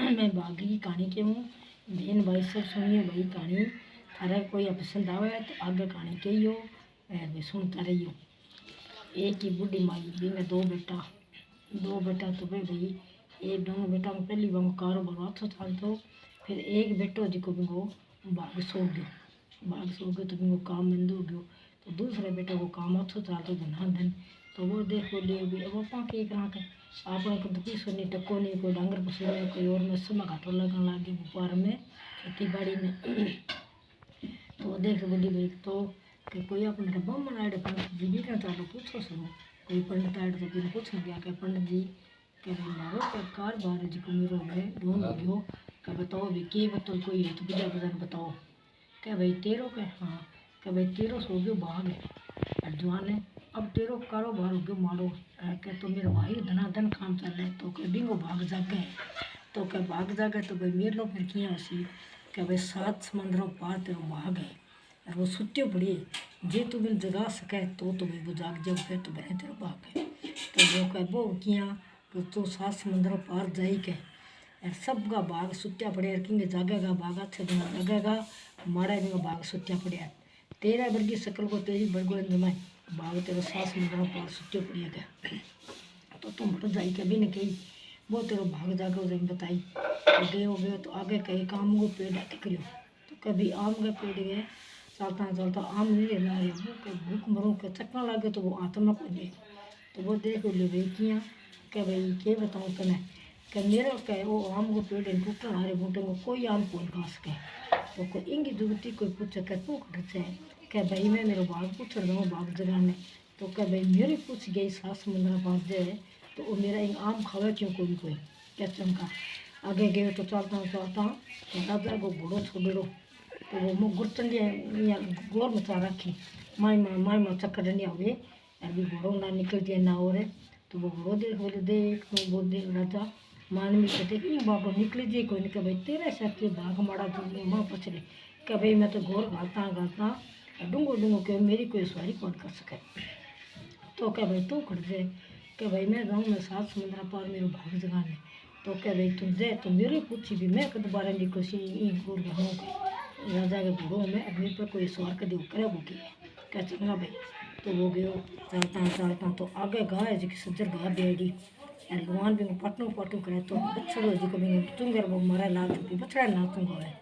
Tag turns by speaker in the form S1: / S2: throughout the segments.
S1: मैं बागी की कहानी के हूँ। बहन भाई सब सुनिए भाई कहानी। थारा कोई पसंद आवे तो आगे कहानी कहियो भाई सुनता रहियो। एक ही बूढ़ी माई भी में दो बेटा तो भाई एक दोनों बेटा में पहली बार कारोबार अच्छा चलतो। फिर एक बेटो जिको बिंगो भाग सो गयो तो बिंगो काम बंद हो गयो। तो दूसरे बेटे को काम अच्छा चलतो धन तो वो देखो ले भी अब अपा के करा के आपने को दुखी सुनी टक्को नहीं कोई डांगर पशु में कोई और में समय घाटो लगन लगी व्यापार में खेती बाड़ी में। तो देख बोली भाई तो कि कोई अपने ब्राह्मण आड़े पंडित जी भी क्या चालो पूछो सुनो कोई पंडित आड़े तो बिन पूछने गया कि पंडित जी के भाई मारो क्या कार बार जी को मेरो में ढूंढ गयो क्या बताओ भी के बताओ कोई है तो बिजा बजान बताओ क्या भाई तेरो के हाँ क्या भाई तेरो सो गयो भाग है जवान है अब तेरो कारोबार हो गयो मारो क्या तो मेरे भाई धनाधन काम चले तो क्या बिंगो भाग जागे तो क्या भाग जागे तो भाई मेरे लो फिर किया उसी क्या भाई 7 समंदरों पार तेरो भाग है और वो सुत्यो पड़ी है जे तू बिन जगा सके तो भाई वो जाग जाओ फिर तो भाई तेरा भाग है तो वो क्या वो किया तो तू 7 समंदरों पार जाई के और सबका भाग सुत्या पड़े किंगे जागेगा भाग अच्छे दिन जागेगा माड़ा बिंगो भाग सुत्या पड़े तेरा वर्गी शकल को तेरी बड़गो जमाए भाग तेरा 7 समंदरों पार सुत्यो पड़िया के तो तुम हट जाई के भी नहीं कही वो तेरो भाग जागो जब बताई तो गयो तो आगे कहीं काम को पेड़ करियो तो कभी आम के पेड़ गए चलता आम नहीं ला रहे वो भूख मरो के चकना लगे तो वो आत्मा को दे तो वो देख ले भाई किया क्या भाई के बताऊँ तने कि मेरा क्या वो आम को पेड़ टूटना हारे बूटे को कोई आम कौन खा सके तो कोई इंगी जुगती कोई पूछे क्या तू खट से क्या भाई मैं मेरा बाग पूछ रहा हूँ बाग जगाने तो क्या भाई मेरी पूछ गई 7 समंदर पार जाए तो वो मेरा एक आम खावे क्यों कोई क्या चमका आगे गए तो चलता राजा को घोड़ो छोड़ो तो वो मुँह गुरचंडिया गोर मचा रखी माई चक्कर डंडिया हुए अभी घोड़ो ना निकल दिया ना और तो वो घोड़ो देख तो वो देख राजा मानवी कहते कि बाबा निकल जाए कोई नहीं भाई तेरे सर के भाग माड़ा दूंगे माँ पछड़े क्या भाई मैं तो घोर घालता डूंगो के मेरी कोई सवारी कौन कर सके तो क्या भाई तू खड़ जाए क्या भाई मैं गाँव में 7 समंदर पार मेरे भाग जगाने तो क्या भाई तुम जाए तो मेरी पूछी भी मैं कद बारे की कोशिश घूर घूँ राजा के घोड़ों में अग्नि पर कोई सवार कदी करे वो क्या चंगा भाई तो वो गयो चलता तो आगे गाय जी की सज्जर गाय बेड़ी और भगवान भी पटनू करे तो बछड़ो जी को भी चुंगर वो मरा लाग चुकी बछड़ा ना चुंगा है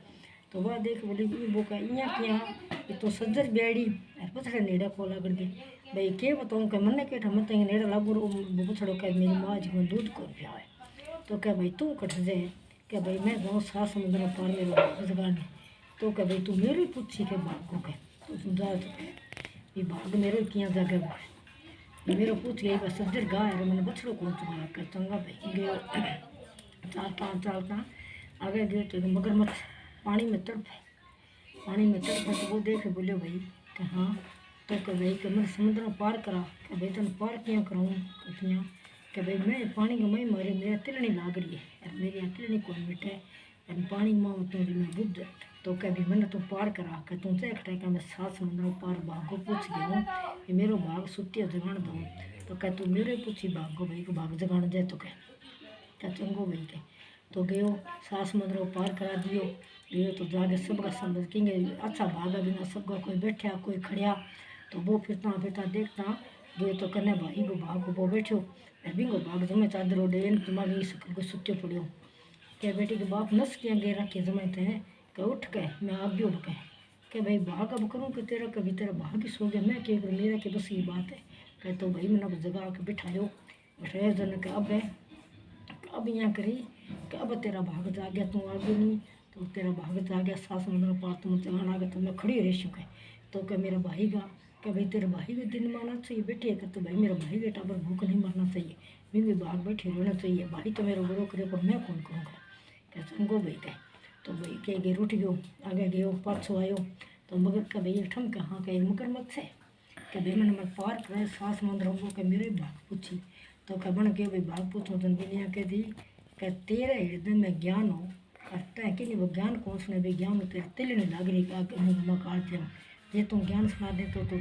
S1: तो वह देख बोली वो क्या इं किया तो सज्जर बेड़ी और बछड़े नेड़ा को लग दी भाई के बताऊँ क्या मन के हम तक नेड़ा लागू बछड़ो क्या मेरी माँ जी को दूध को पिया है तो क्या भाई तू कट जाए क्या भाई मैं गाँव 7 समुद्र पार मेरे भाग जगाने तो क्या भाई तू मेरी पूछी के भाग को के तो तुम जा ये भाग मेरे किया जागे मेरे पूछ गई बस सज्जर गाय है मैंने बछड़ो कौन चुका कर चंगा भाई गयो चलता आगे गयो तो मगरमच्छ पानी में तड़पे तो वो देखे बोले भाई कि हाँ तो क्या भाई कि मैं समुद्र पार करा कि भाई तेन पार क्या कराऊँ किया कि भाई मैं पानी का मई मारे मेरा तिलनी लाग रही है और मेरी यहाँ तिलनी कौन बैठे और पानी माँ तो मैं बुझ तो क्या भी मैंने तो पार करा कि तुम से इकट्ठा क्या मैं 7 समुद्रों पार भाग को पूछ गया हूँ कि मेरो भाग सुतिया जगान दूँ तो क्या तू मेरे पूछी भाग को भाई को भाग जगान जाए तो क्या चंगो भाई के तो गयो 7 समुद्रों पार करा दियो गयो तो जाके सबका समझ केंगे अच्छा भागा बिना सबका कोई बैठा कोई खड़िया तो वो फिरता देखता गयो तो कन्ने भाई को भाग को वो बैठो बिंगो भाग जमे चादर ओढ़े तुम्हारी सकल को सुत्यो पड़ियो क्या बेटी के बाप नस के आगे रखे जमाते हैं क्या उठ के मैं आगे उठ के क्या भाई भाग अब करूँ कि तेरा कभी तेरा भाग ही सो गया मैं क्या करूँ मेरा कि बस ये बात है कह तो भाई मैंने जगह के बिठायो जन के अब यहाँ करी कि अब तेरा भाग जा गया तू आगे नहीं तो तेरा भाग जा गया 7 समुद्र पार तुम चलाना गया तो मैं खड़ी रह चुका तो क्या मेरा भाई का क्या भाई तेरे भाई के दिन मारना चाहिए बेटे का तो भाई मेरा भाई बेटा पर भूख नहीं मरना चाहिए मेरे भाग बैठे रहना चाहिए भाई तो मेरा बड़ो करे पर मैं कौन करूँगा क्या चंगो भाई कह तो भाई कह गए रुट गयो आगे गयो पाछो आयो तो मगर का भाई ठम कहाँ का एक मगरमच्छ है कि भाई मैंने मैं पार कराए 7 समुद्र हो के मेरे भाग पूछी तो क्या बन के भाई भाग पूछो तो दुनिया के दी क्या तेरे हृदय में ज्ञान हो करता है कि नहीं वो ज्ञान कौन सुने भाई ज्ञान तेरा तिल नहीं लाग रही का मुँह काट जाऊँ जे तुम ज्ञान सुना दे तो तुम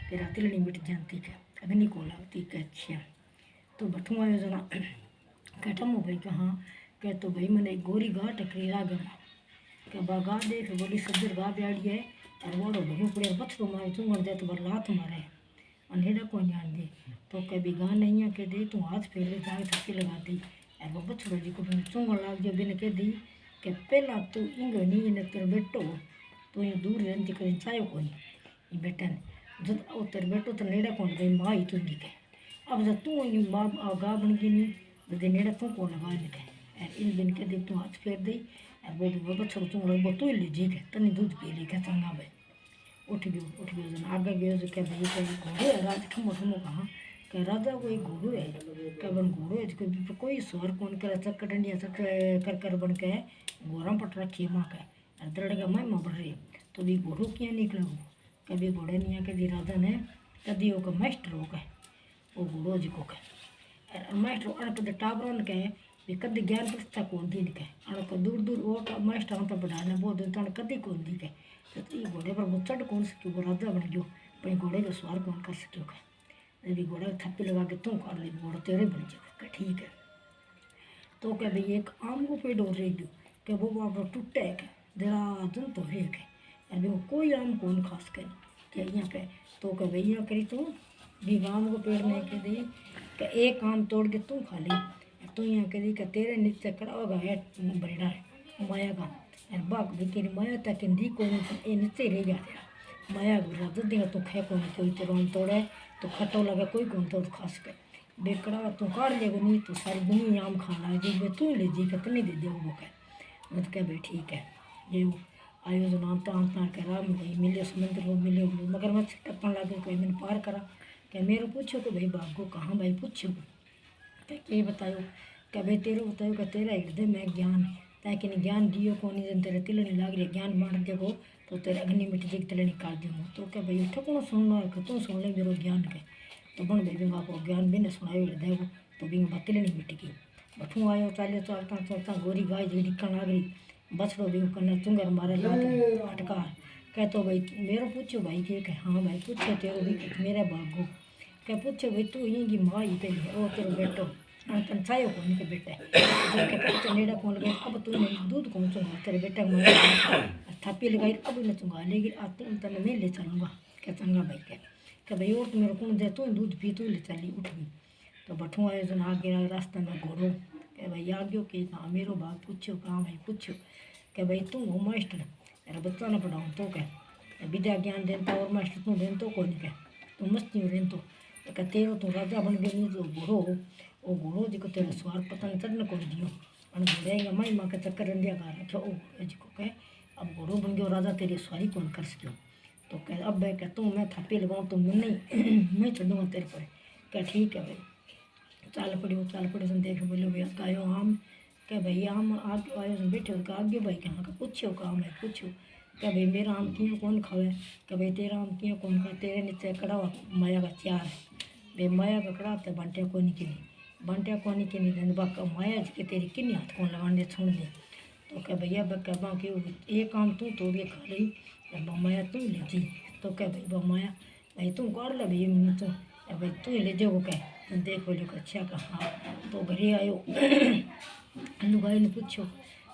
S1: तेरा तिल नहीं मिट जानती क्या अग्नि को लागती क्या अच्छा तो बठू आयो जना कठम हो भाई कि हाँ कह तो भाई मैंने एक गोरी गा टकरी राग में कह बागा देख बोली सब्जर गा प्याड़ी है और वोड़ो भगू पड़े बथड़ो मारे चूंगण दे तो बर लात मारे अंधेरा को जान दे तो कभी गा नहीं है कह दे तू हाथ फेर ले जाके थप्पी लगा दी और वो बछड़ो जी को चूंगण लाग जो बिन कह दी कि पहला तू इंग नहीं ने तेरे बेटो तू ये दूर रहती कहीं चायो को नहीं ये बेटा ने जब वो तेरे बेटो तो नेड़ा कौन गई माँ ही तू निके अब जब तू ये माँ गा बन गई नहीं तो नेड़ा तू कौन लगा निके और इन बिन के दे तू हाथ फेर दी और वो बछड़ो चूंगड़ वो तू ले जी के तनी दूध पी ली के चंगा भाई उठ गयो जन आगे गयो जो क्या भाई कोई घोड़ो है राज ठमो ठमो कहाँ क्या राजा कोई घोड़ो है क्या बन घोड़ो है कोई स्वर कौन करे चक्कर डंडिया चक्कर कर कर बन के घोड़ा पट रखी माँ के और दरड़ेगा मैं बढ़ रही तो भी घोड़ो क्या निकले वो कभी घोड़े नहीं आके दी राजा ने कभी वो मास्टर हो गए वो घोड़ो जी को कहे और मास्टर अण कद टाबरन के भी कभी ज्ञान प्रतिष्ठा कौन दी के अण को दूर दूर वो मास्टर तो बढ़ाने बहुत दिन तण कभी कौन दी के तो ये घोड़े पर वो चढ़ कौन सको वो राजा बन गयो पर घोड़े का सवार कौन कर सको के भी घोड़ा थप्पी लगा के तू कर ले घोड़ा तेरे बन जाएगा ठीक है तो क्या भाई एक आम को पेड़ और रह गयो कि वो आप टूटे है जरा जन तो रह गए अभी वो कोई आम कौन खास कर क्या यहाँ पे तो क्या भाई यहाँ करी तो भी आम को पेड़ नहीं के दी कि एक आम तोड़ के तू खा ली तो यहाँ करी कि तेरे नीचे कड़ा होगा है बरेड़ा है माया का और बाग भी तेरी माया तक दी को ये नीचे रह गया माया गुरा तो देगा तू खे कौन कोई तेरा आम तोड़े तो खटो लगा कोई कौन तोड़ खास कर बेकड़ा तू काट लेगा नहीं तो सारी दुनिया आम खाना है जी तू ले जी कितनी दे दे वो कह मत कह भाई ठीक है ये आयोजन आमता करा भाई मिले समुद्र हो मिले मगर मत टप्पन लगे कोई मैंने पार करा क्या मेरे पूछो कि भाई बागो कहाँ भाई पूछो क्या बतायो क्या भाई तेरे बतायो कि तेरा हृदय में ज्ञान है ताकि ज्ञान दियो कौन जन तेरे तिलनी लाग रही ज्ञान बांट देखो तो तेरे अग्नि मिट जी तिलनी काट दूँ तो क्या भाई ठकुनो सुनना है तू सुन ले मेरे ज्ञान के तो बन भाई को ज्ञान भी ने सुनायो हृदय को तो भी तिलनी मिट गई बठू आयो चाले चलता चलता गोरी गाय जी निकल आ गई बछड़ो भी कन्ने चुंगर मारे लात फटकार कह तो भाई मेरे पूछो भाई के हाँ भाई पूछो तेरो भी मेरा बागो क्या पूछो भाई तू यहीं की माँ ही कही ओ तेरो बेटो पंचायो कौन के बेटे जो नेड़ा कौन गए अब तू नहीं दूध कौन चुंगा तेरे बेटा मारे थप्पी लगाई अब न चुंगा लेकिन आ तू तने मैं ले चलूँगा क्या चंगा भाई क्या भाई और तो मेरे कौन दे तू दूध पी तू ले चली उठ गई तो बठू आए जन आगे रास्ता में घोड़ो क्या भाई आ गयो कि हाँ मेरो बाप पूछो कहाँ भाई पूछो क्या भाई तू हो मास्टर अरे बच्चा ना पढ़ाऊँ तो क्या विद्या ज्ञान देता और मास्टर तू देन तो कौन क्या तू मस्ती में रहन तो क्या तेरो तू राजा बन गई नहीं तो घोड़ो वो घोड़ो जी को तेरे सवार पतंग चढ़ने को दियो और घोड़े माई माँ के चक्कर रंधिया का रखो ओ घोड़े जी को कहे अब घोड़ो बन गयो राजा तेरी सवारी कौन कर सको तो कह अब भाई क्या तू मैं थप्पी लगाऊँ तो मैं नहीं मैं चढ़ूँगा तेरे पर क्या ठीक है भाई चाल पड़ो सुन देख बोलो भैया गायो आम क्या भाई आम आगे आयो सुन बैठे हो आगे भाई कहाँ का पूछो काम है पूछो क्या भाई मेरा आम क्यों कौन खावे क्या भाई तेरा आम क्यों कौन खा तेरे नीचे कड़ा माया का चार है भाई माया का कड़ा तो बांटिया को नहीं दिन बाका माया जी के तेरी किन्नी हाथ कौन लगाने छोड़ दे तो क्या भैया क्या बाकी एक आम तू तोड़ के खा रही माया तू ले जी तो क्या भाई माया भाई तू काट ले भैया मैंने तो भाई तू ही ले जाओ क्या देख बोलो अच्छा कहा तो घरे आयो लुगाई ने पूछो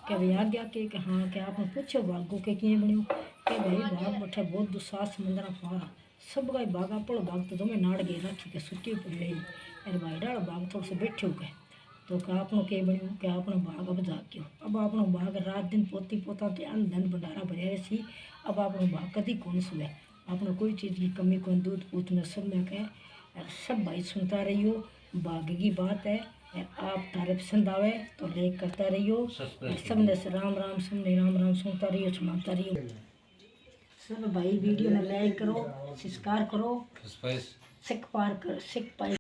S1: क्या भाई आगे आके कि हाँ क्या आपने पूछो बागो के किए बनो क्या भाई बाग बैठे बहुत दुसास मंदरा पारा सब गाय बागा पड़ो बाग तो तुम्हें नाड़ गए रखी के सुटी पड़ रही अरे भाई डाल बाग थोड़ा से बैठे हो गए तो क्या आपनो के बनो क्या आपने बाग अब जाग्यो अब आपनो बाग रात दिन पोती पोता ध्यान धन भंडारा भरे सी अब आपनो बाग कभी कौन सुबह आपने कोई चीज़ की कमी कौन दूध पूछ में सब में कह सब भाई सुनता रहियो बाग की बात है आप तारे पसंद आवे तो लाइक करता रहियो सबने राम राम सबने राम राम सुनता रहियो सुनाता रहियो सब भाई वीडियो में लाइक करो सब्सक्राइब करो सिख पार